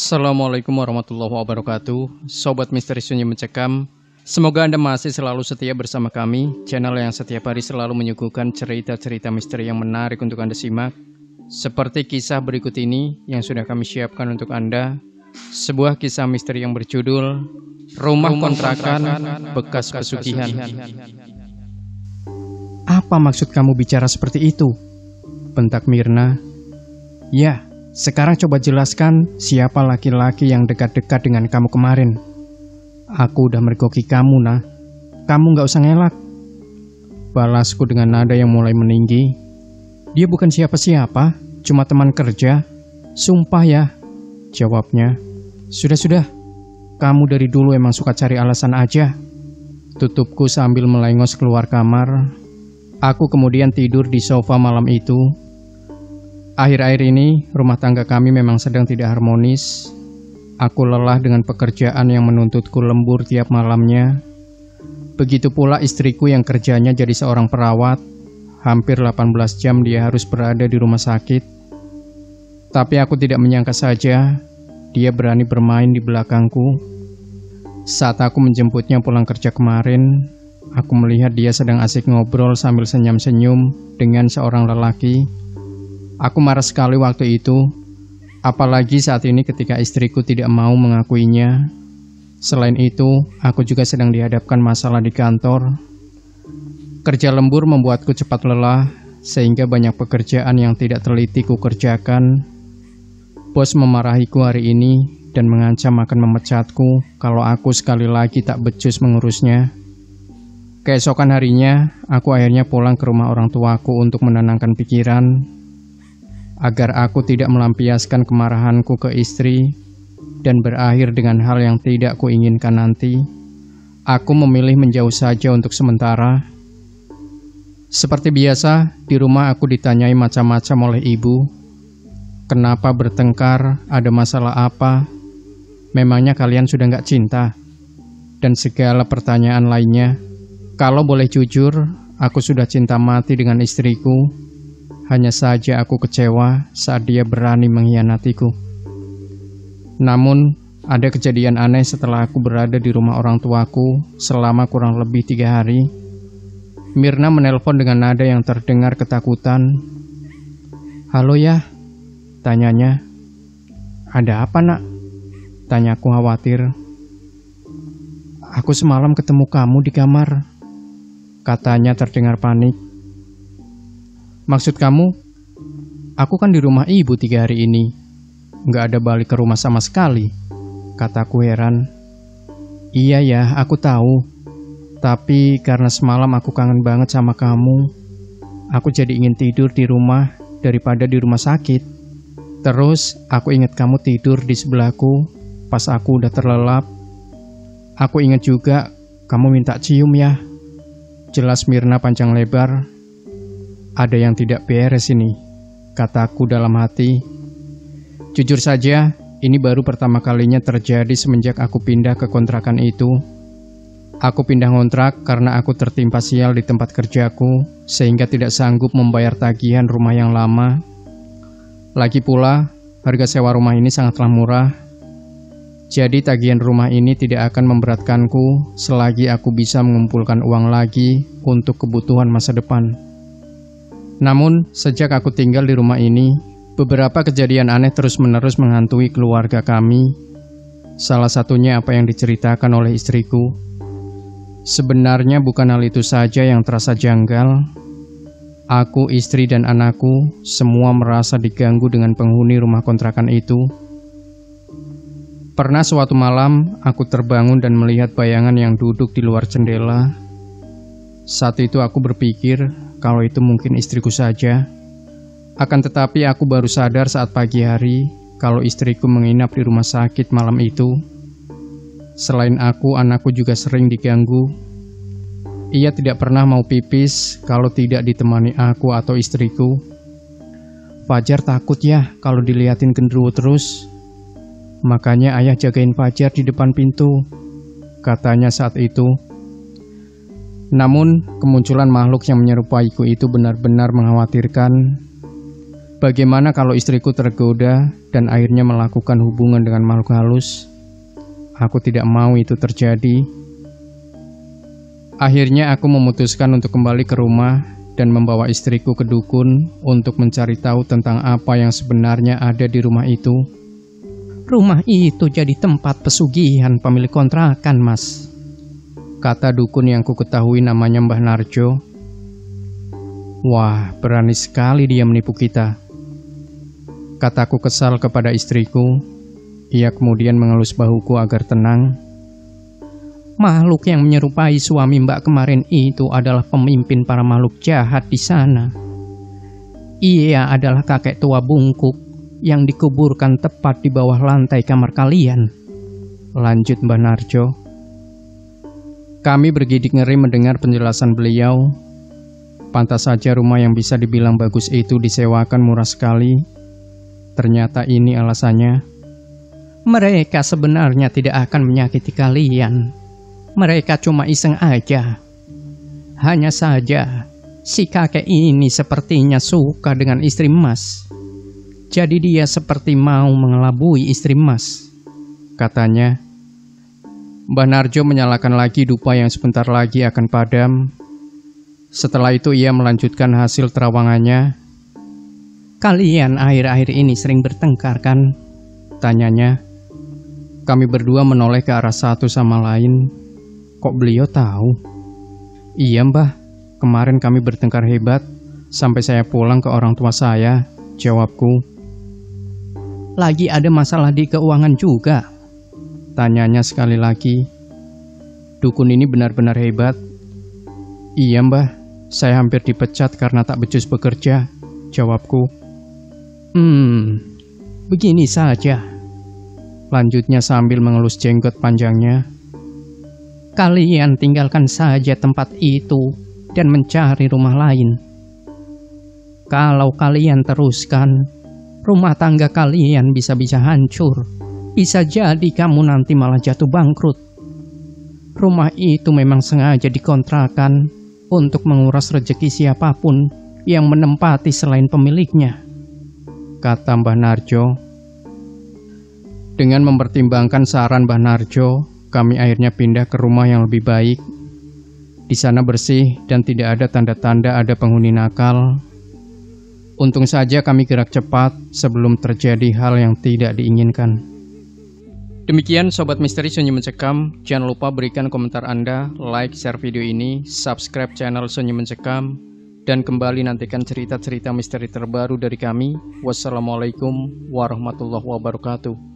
Assalamualaikum warahmatullahi wabarakatuh. Sobat Misteri Sunyi Mencekam, semoga Anda masih selalu setia bersama kami, channel yang setiap hari selalu menyuguhkan cerita-cerita misteri yang menarik untuk Anda simak. Seperti kisah berikut ini yang sudah kami siapkan untuk Anda. Sebuah kisah misteri yang berjudul Rumah Kontrakan Bekas Pesugihan. Apa maksud kamu bicara seperti itu? Bentak Mirna. Ya, sekarang coba jelaskan siapa laki-laki yang dekat-dekat dengan kamu kemarin. Aku udah mergoki kamu, nah. Kamu gak usah ngelak. Balasku dengan nada yang mulai meninggi. Dia bukan siapa-siapa, cuma teman kerja. Sumpah ya, jawabnya. Sudah. Kamu dari dulu emang suka cari alasan aja. Tutupku sambil melengos keluar kamar. Aku kemudian tidur di sofa malam itu. Akhir-akhir ini, rumah tangga kami memang sedang tidak harmonis. Aku lelah dengan pekerjaan yang menuntutku lembur tiap malamnya. Begitu pula istriku yang kerjanya jadi seorang perawat. Hampir 18 jam dia harus berada di rumah sakit. Tapi aku tidak menyangka saja, dia berani bermain di belakangku. Saat aku menjemputnya pulang kerja kemarin, aku melihat dia sedang asik ngobrol sambil senyum-senyum dengan seorang lelaki. Aku marah sekali waktu itu, apalagi saat ini ketika istriku tidak mau mengakuinya. Selain itu, aku juga sedang dihadapkan masalah di kantor. Kerja lembur membuatku cepat lelah, sehingga banyak pekerjaan yang tidak teliti ku kerjakan. Bos memarahiku hari ini dan mengancam akan memecatku kalau aku sekali lagi tak becus mengurusnya. Keesokan harinya, aku akhirnya pulang ke rumah orang tuaku untuk menenangkan pikiran. Agar aku tidak melampiaskan kemarahanku ke istri dan berakhir dengan hal yang tidak kuinginkan nanti, aku memilih menjauh saja untuk sementara. Seperti biasa, di rumah aku ditanyai macam-macam oleh ibu. Kenapa bertengkar? Ada masalah apa? Memangnya kalian sudah gak cinta? Dan segala pertanyaan lainnya. Kalau boleh jujur, aku sudah cinta mati dengan istriku. Hanya saja aku kecewa saat dia berani mengkhianatiku. Namun, ada kejadian aneh setelah aku berada di rumah orang tuaku selama kurang lebih 3 hari. Mirna menelpon dengan nada yang terdengar ketakutan. Halo ya, tanyanya. Ada apa nak? Tanyaku khawatir. Aku semalam ketemu kamu di kamar, katanya terdengar panik. Maksud kamu? Aku kan di rumah ibu 3 hari ini. Nggak ada balik ke rumah sama sekali, kataku heran. Iya ya, aku tahu. Tapi karena semalam aku kangen banget sama kamu, aku jadi ingin tidur di rumah daripada di rumah sakit. Terus aku ingat kamu tidur di sebelahku pas aku udah terlelap. Aku ingat juga kamu minta cium ya. Jelas Mirna panjang lebar. Ada yang tidak beres ini, kataku dalam hati. Jujur saja, ini baru pertama kalinya terjadi semenjak aku pindah ke kontrakan itu. Aku pindah kontrak karena aku tertimpa sial di tempat kerjaku, sehingga tidak sanggup membayar tagihan rumah yang lama. Lagi pula, harga sewa rumah ini sangatlah murah. Jadi tagihan rumah ini tidak akan memberatkanku selagi aku bisa mengumpulkan uang lagi untuk kebutuhan masa depan. Namun, sejak aku tinggal di rumah ini, beberapa kejadian aneh terus-menerus menghantui keluarga kami. Salah satunya apa yang diceritakan oleh istriku. Sebenarnya bukan hal itu saja yang terasa janggal. Aku, istri, dan anakku semua merasa diganggu dengan penghuni rumah kontrakan itu. Pernah suatu malam, aku terbangun dan melihat bayangan yang duduk di luar jendela. Saat itu aku berpikir kalau itu mungkin istriku saja. Akan tetapi aku baru sadar saat pagi hari kalau istriku menginap di rumah sakit malam itu. Selain aku, anakku juga sering diganggu. Ia tidak pernah mau pipis kalau tidak ditemani aku atau istriku. Fajar takut ya kalau diliatin genderuwo terus. Makanya ayah jagain Fajar di depan pintu, katanya saat itu. Namun, kemunculan makhluk yang menyerupaiku itu benar-benar mengkhawatirkan. Bagaimana kalau istriku tergoda dan akhirnya melakukan hubungan dengan makhluk halus. Aku tidak mau itu terjadi. Akhirnya aku memutuskan untuk kembali ke rumah dan membawa istriku ke dukun untuk mencari tahu tentang apa yang sebenarnya ada di rumah itu. Rumah itu jadi tempat pesugihan pemilik kontrakan, Mas, kata dukun yang ku ketahui namanya Mbah Narjo. Wah, berani sekali dia menipu kita, kataku kesal kepada istriku. Ia kemudian mengelus bahuku agar tenang. Makhluk yang menyerupai suami Mbak kemarin itu adalah pemimpin para makhluk jahat di sana. Ia adalah kakek tua bungkuk yang dikuburkan tepat di bawah lantai kamar kalian, lanjut Mbah Narjo. Kami bergidik ngeri mendengar penjelasan beliau. Pantas saja rumah yang bisa dibilang bagus itu disewakan murah sekali. Ternyata ini alasannya. Mereka sebenarnya tidak akan menyakiti kalian. Mereka cuma iseng aja. Hanya saja, si kakek ini sepertinya suka dengan istri Mas. Jadi dia seperti mau mengelabui istri Mas, katanya. Mbah Narjo menyalakan lagi dupa yang sebentar lagi akan padam. Setelah itu ia melanjutkan hasil terawangannya. Kalian akhir-akhir ini sering bertengkar kan? Tanyanya. Kami berdua menoleh ke arah satu sama lain. Kok beliau tahu? Iya Mbah, kemarin kami bertengkar hebat sampai saya pulang ke orang tua saya, jawabku. Lagi ada masalah di keuangan juga? Tanyanya sekali lagi. Dukun ini benar-benar hebat. Iya Mbah, saya hampir dipecat karena tak becus bekerja, jawabku. Begini saja, lanjutnya sambil mengelus jenggot panjangnya. Kalian tinggalkan saja tempat itu dan mencari rumah lain. Kalau kalian teruskan, rumah tangga kalian bisa-bisa hancur. Bisa jadi kamu nanti malah jatuh bangkrut. Rumah itu memang sengaja dikontrakan untuk menguras rezeki siapapun yang menempati selain pemiliknya, kata Mbah Narjo. Dengan mempertimbangkan saran Mbah Narjo, kami akhirnya pindah ke rumah yang lebih baik. Di sana bersih dan tidak ada tanda-tanda ada penghuni nakal. Untung saja kami gerak cepat sebelum terjadi hal yang tidak diinginkan. Demikian Sobat Misteri Sunyi Mencekam. Jangan lupa berikan komentar Anda, like, share video ini, subscribe channel Sunyi Mencekam, dan kembali nantikan cerita-cerita misteri terbaru dari kami. Wassalamualaikum warahmatullahi wabarakatuh.